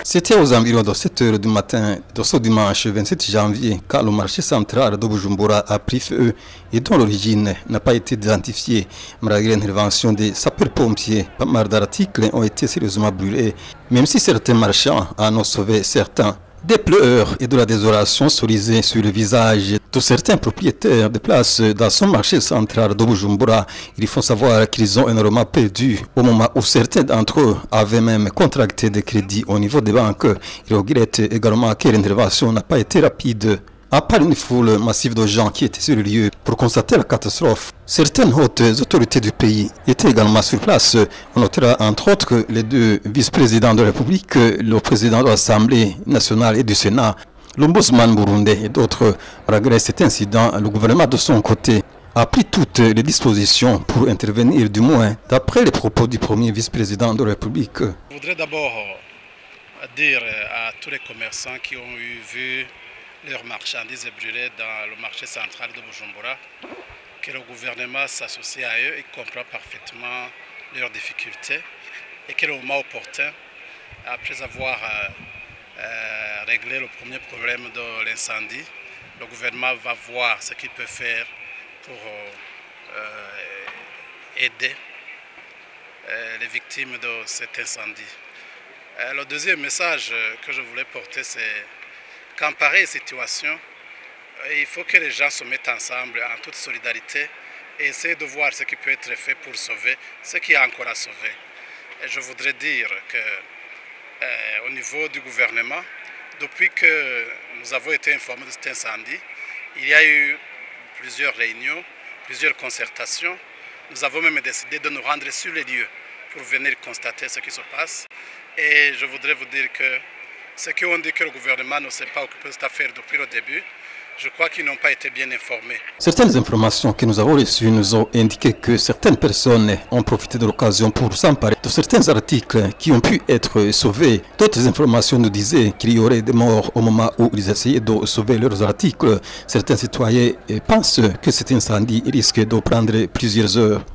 C'était aux environs de 7 h du matin de ce dimanche 27 janvier quand le marché central de Bujumbura a pris feu et dont l'origine n'a pas été identifiée. Malgré l'intervention des sapeurs-pompiers, pas mal d'articles ont été sérieusement brûlés, même si certains marchands en ont sauvé certains. Des pleurs et de la désolation se lisaient sur le visage de certains propriétaires de places dans son marché central de Bujumbura. Il faut savoir qu'ils ont énormément perdu au moment où certains d'entre eux avaient même contracté des crédits au niveau des banques. Ils regrettent également que l'intervention n'a pas été rapide. À part une foule massive de gens qui étaient sur le lieu pour constater la catastrophe, certaines hautes autorités du pays étaient également sur place. On notera entre autres que les deux vice-présidents de la République, le président de l'Assemblée nationale et du Sénat, l'ombudsman burundais et d'autres. Malgré cet incident, le gouvernement de son côté a pris toutes les dispositions pour intervenir, du moins d'après les propos du premier vice-président de la République. Je voudrais d'abord dire à tous les commerçants qui ont vu leurs marchandises brûlées dans le marché central de Bujumbura, que le gouvernement s'associe à eux et comprend parfaitement leurs difficultés et que le moment opportun, après avoir réglé le premier problème de l'incendie, le gouvernement va voir ce qu'il peut faire pour aider les victimes de cet incendie. Le deuxième message que je voulais porter, c'est qu'en pareille situation, il faut que les gens se mettent ensemble en toute solidarité et essayer de voir ce qui peut être fait pour sauver ce qui est encore à sauver. Et je voudrais dire qu'au niveau du gouvernement, depuis que nous avons été informés de cet incendie, il y a eu plusieurs réunions, plusieurs concertations. Nous avons même décidé de nous rendre sur les lieux pour venir constater ce qui se passe. Et je voudrais vous dire que ceux qui ont dit que le gouvernement ne s'est pas occupé de cette affaire depuis le début, je crois qu'ils n'ont pas été bien informés. Certaines informations que nous avons reçues nous ont indiqué que certaines personnes ont profité de l'occasion pour s'emparer de certains articles qui ont pu être sauvés. D'autres informations nous disaient qu'il y aurait des morts au moment où ils essayaient de sauver leurs articles. Certains citoyens pensent que cet incendie risque de prendre plusieurs heures.